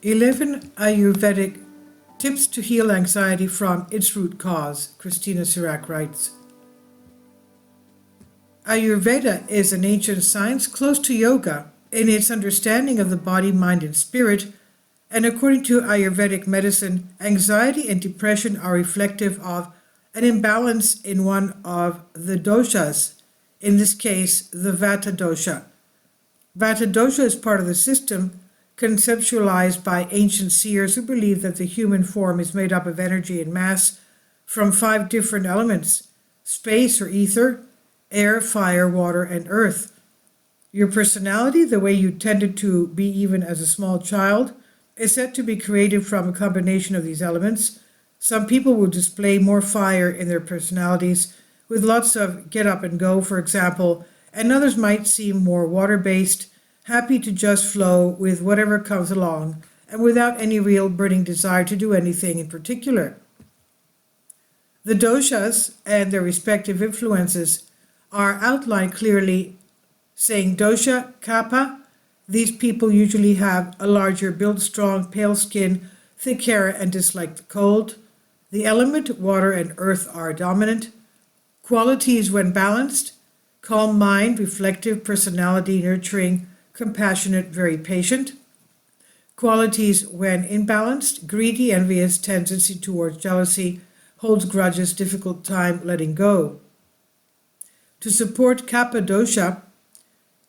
11 Ayurvedic Tips to Heal Anxiety from Its Root Cause, Christina Sirac writes. Ayurveda is an ancient science close to yoga in its understanding of the body, mind, and spirit, and according to Ayurvedic medicine, anxiety and depression are reflective of an imbalance in one of the doshas, in this case, the Vata dosha. Vata dosha is part of the system conceptualized by ancient seers who believe that the human form is made up of energy and mass from 5 different elements: space or ether, air, fire, water, and earth. Your personality, the way you tended to be even as a small child, is said to be created from a combination of these elements. Some people will display more fire in their personalities, with lots of get up and go, for example, and others might seem more water-based, happy to just flow with whatever comes along, and without any real burning desire to do anything in particular. The doshas and their respective influences are outlined clearly, saying dosha, kapha. These people usually have a larger build, strong, pale skin, thick hair, and dislike the cold. The element, water and earth, are dominant. Qualities when balanced: calm mind, reflective personality, nurturing, compassionate, very patient. Qualities when imbalanced: greedy, envious, tendency towards jealousy, holds grudges, difficult time letting go. To support kapha dosha,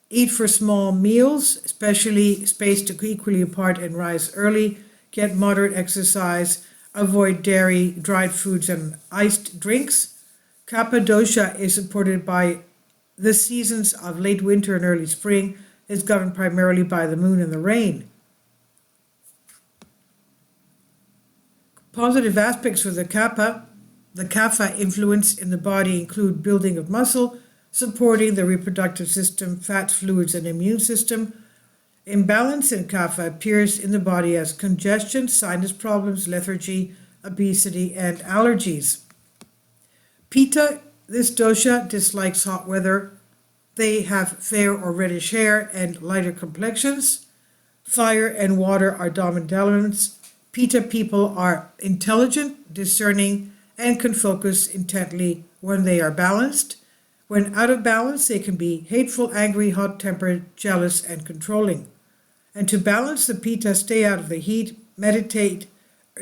eat for small meals, especially spaced equally apart, and rise early. Get moderate exercise. Avoid dairy, dried foods, and iced drinks. Kapha dosha is supported by the seasons of late winter and early spring. Is governed primarily by the moon and the rain. Positive aspects for the kapha influence in the body include building of muscle, supporting the reproductive system, fat, fluids, and immune system. Imbalance in kapha appears in the body as congestion, sinus problems, lethargy, obesity, and allergies. Pitta, this dosha, dislikes hot weather. They have fair or reddish hair and lighter complexions. Fire and water are dominant elements. Pitta people are intelligent, discerning, and can focus intently when they are balanced. When out of balance, they can be hateful, angry, hot-tempered, jealous, and controlling. And to balance the pitta, stay out of the heat, meditate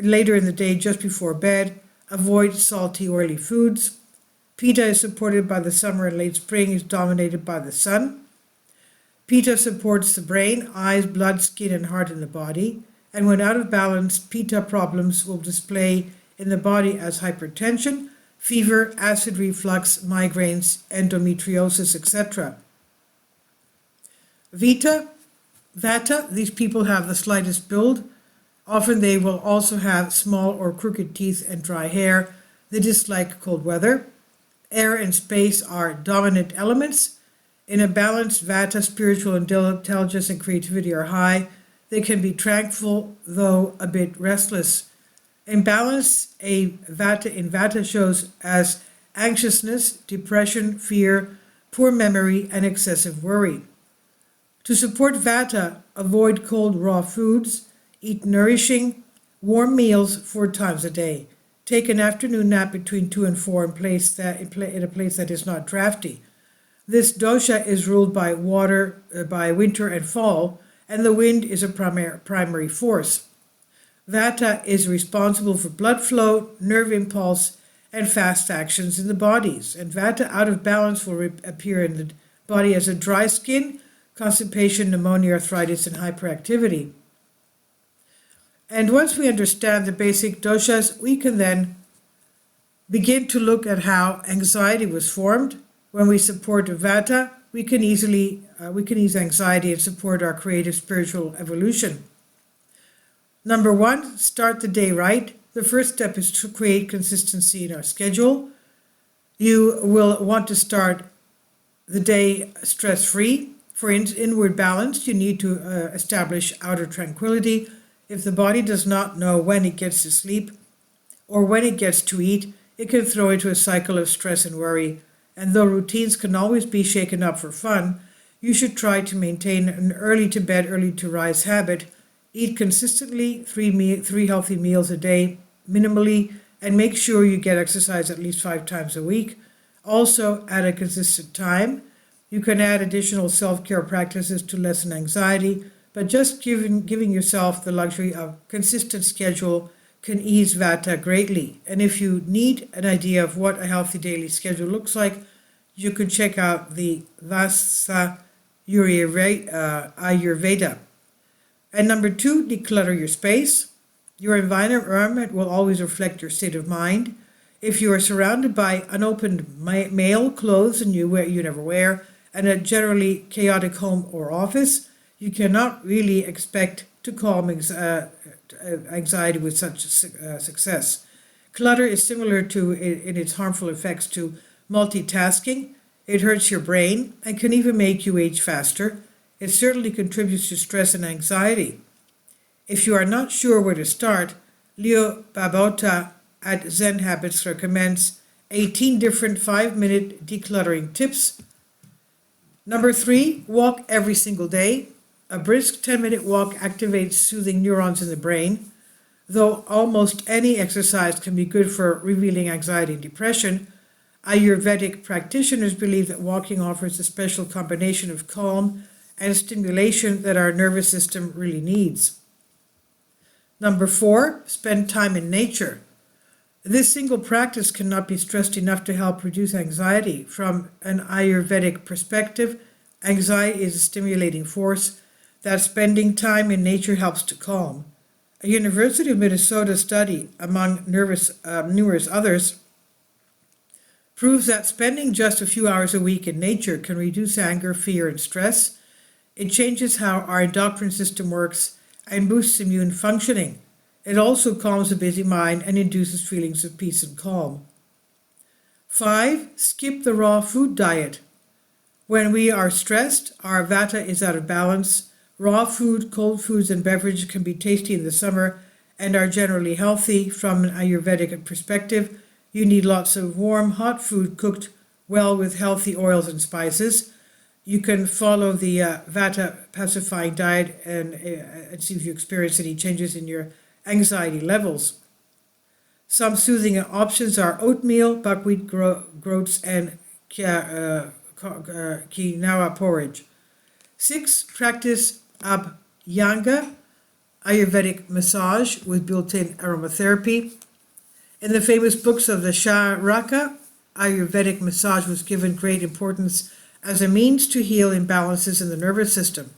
later in the day just before bed, avoid salty, oily foods. Pitta is supported by the summer and late spring, is dominated by the sun. Pitta supports the brain, eyes, blood, skin, and heart in the body. And when out of balance, pitta problems will display in the body as hypertension, fever, acid reflux, migraines, endometriosis, etc. Vata, these people have the slightest build. Often they will also have small or crooked teeth and dry hair. They dislike cold weather. Air and space are dominant elements. In a balanced Vata, spiritual intelligence and creativity are high. They can be tranquil, though a bit restless. Imbalance in Vata shows as anxiousness, depression, fear, poor memory, and excessive worry. To support Vata, avoid cold raw foods. Eat nourishing, warm meals 4 times a day. Take an afternoon nap between 2 and 4 in a place that is not drafty. This dosha is ruled by water, by winter and fall, and the wind is a primary force. Vata is responsible for blood flow, nerve impulse, and fast actions in the bodies. And Vata out of balance will appear in the body as a dry skin, constipation, pneumonia, arthritis, and hyperactivity. And once we understand the basic doshas, we can then begin to look at how anxiety was formed. When we support Vata, we can ease anxiety and support our creative spiritual evolution. Number 1, start the day right. The first step is to create consistency in our schedule. You will want to start the day stress-free. For inward balance, you need to establish outer tranquility. If the body does not know when it gets to sleep or when it gets to eat, it can throw into a cycle of stress and worry. And though routines can always be shaken up for fun, you should try to maintain an early to bed, early to rise habit Eat consistently, three healthy meals a day, minimally, and make sure you get exercise at least 5 times a week. Also, at a consistent time. You can add additional self-care practices to lessen anxiety, but just giving yourself the luxury of consistent schedule can ease Vata greatly. And if you need an idea of what a healthy daily schedule looks like, you can check out the Vasa Ayurveda. And number 2, declutter your space. Your environment will always reflect your state of mind. If you are surrounded by unopened male clothes and you never wear, and a generally chaotic home or office, you cannot really expect to calm anxiety with such success. Clutter is similar to, in its harmful effects, to multitasking. It hurts your brain and can even make you age faster. It certainly contributes to stress and anxiety. If you are not sure where to start, Leo Babauta at Zen Habits recommends 18 different 5-minute decluttering tips. Number 3, walk every single day. A brisk 10-minute walk activates soothing neurons in the brain. Though almost any exercise can be good for relieving anxiety and depression, Ayurvedic practitioners believe that walking offers a special combination of calm and stimulation that our nervous system really needs. Number 4, spend time in nature. This single practice cannot be stressed enough to help reduce anxiety. From an Ayurvedic perspective, anxiety is a stimulating force that spending time in nature helps to calm. A University of Minnesota study, among numerous others, proves that spending just a few hours a week in nature can reduce anger, fear, and stress. It changes how our endocrine system works and boosts immune functioning. It also calms a busy mind and induces feelings of peace and calm. 5, skip the raw food diet. When we are stressed, our vata is out of balance. Raw food, cold foods, and beverages can be tasty in the summer and are generally healthy from an Ayurvedic perspective. You need lots of warm, hot food cooked well with healthy oils and spices. You can follow the vata pacifying diet and see if you experience any changes in your anxiety levels. Some soothing options are oatmeal, buckwheat groats, and quinoa porridge. 6, practice Abhyanga, Ayurvedic massage with built-in aromatherapy. In the famous books of the Charaka, Ayurvedic massage was given great importance as a means to heal imbalances in the nervous system.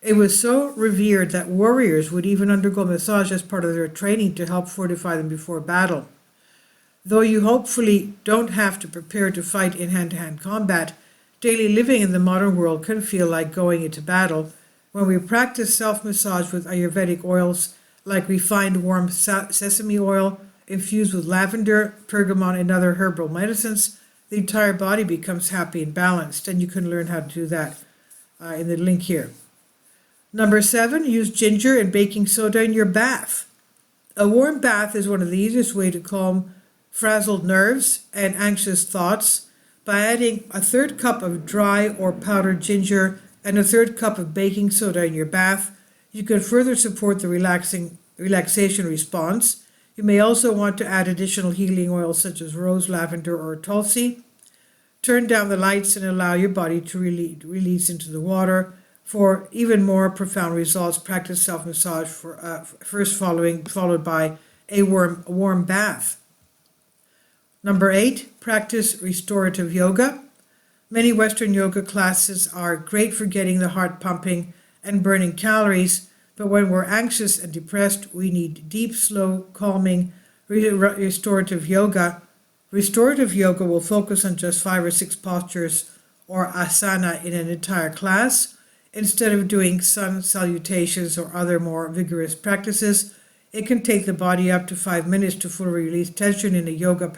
It was so revered that warriors would even undergo massage as part of their training to help fortify them before battle. Though you hopefully don't have to prepare to fight in hand-to-hand combat, daily living in the modern world can feel like going into battle. When we practice self-massage with Ayurvedic oils like refined warm sesame oil infused with lavender, bergamot, and other herbal medicines, the entire body becomes happy and balanced, and you can learn how to do that in the link here. Number 7, use ginger and baking soda in your bath. A warm bath is one of the easiest ways to calm frazzled nerves and anxious thoughts. By adding a 1/3 cup of dry or powdered ginger and a 1/3 cup of baking soda in your bath, you can further support the relaxation response. You may also want to add additional healing oils such as rose, lavender, or tulsi. Turn down the lights and allow your body to release into the water. For even more profound results, practice self-massage followed by a warm bath. Number 8, practice restorative yoga. Many Western yoga classes are great for getting the heart pumping and burning calories, but when we're anxious and depressed, we need deep, slow, calming, restorative yoga. Restorative yoga will focus on just 5 or 6 postures or asana in an entire class. Instead of doing sun salutations or other more vigorous practices, it can take the body up to 5 minutes to fully release tension in a yoga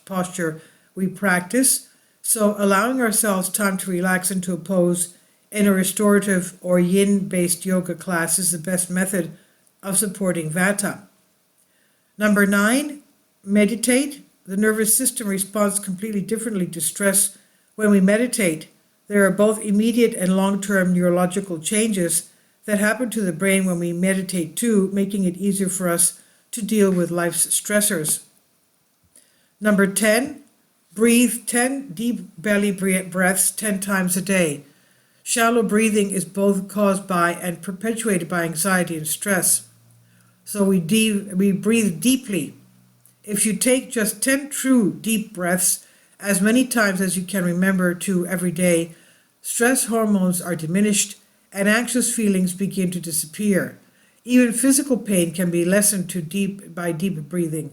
posture we practice. So allowing ourselves time to relax into a pose in a restorative or yin-based yoga class is the best method of supporting vata. Number 9, meditate. The nervous system responds completely differently to stress when we meditate. There are both immediate and long-term neurological changes that happen to the brain when we meditate too, making it easier for us to deal with life's stressors. Number 10, breathe 10 deep belly breaths 10 times a day. Shallow breathing is both caused by and perpetuated by anxiety and stress. So we breathe deeply. If you take just 10 true deep breaths, as many times as you can remember to every day, stress hormones are diminished and anxious feelings begin to disappear. Even physical pain can be lessened by deep breathing.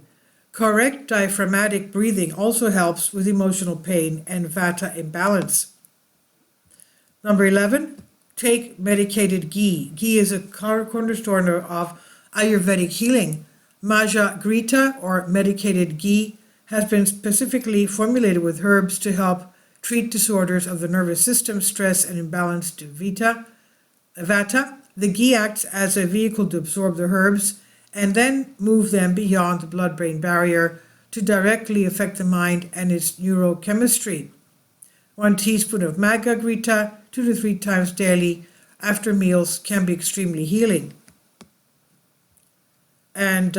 Correct diaphragmatic breathing also helps with emotional pain and vata imbalance. Number 11, take medicated ghee. Ghee is a cornerstone of Ayurvedic healing. Maja Grita, or medicated ghee, has been specifically formulated with herbs to help treat disorders of the nervous system, stress, and imbalanced vata. The ghee acts as a vehicle to absorb the herbs and then move them beyond the blood-brain barrier to directly affect the mind and its neurochemistry. 1 teaspoon of Maga Grita 2 to 3 times daily after meals can be extremely healing. And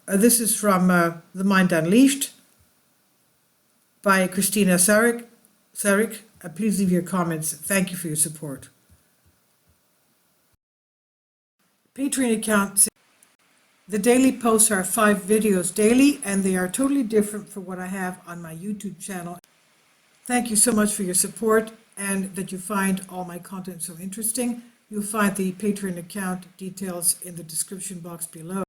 this is from The Mind Unleashed by Christina Sarek. Please leave your comments. Thank you for your support. Patreon account. The daily posts are 5 videos daily, and they are totally different from what I have on my YouTube channel. Thank you so much for your support and that you find all my content so interesting. You'll find the Patreon account details in the description box below.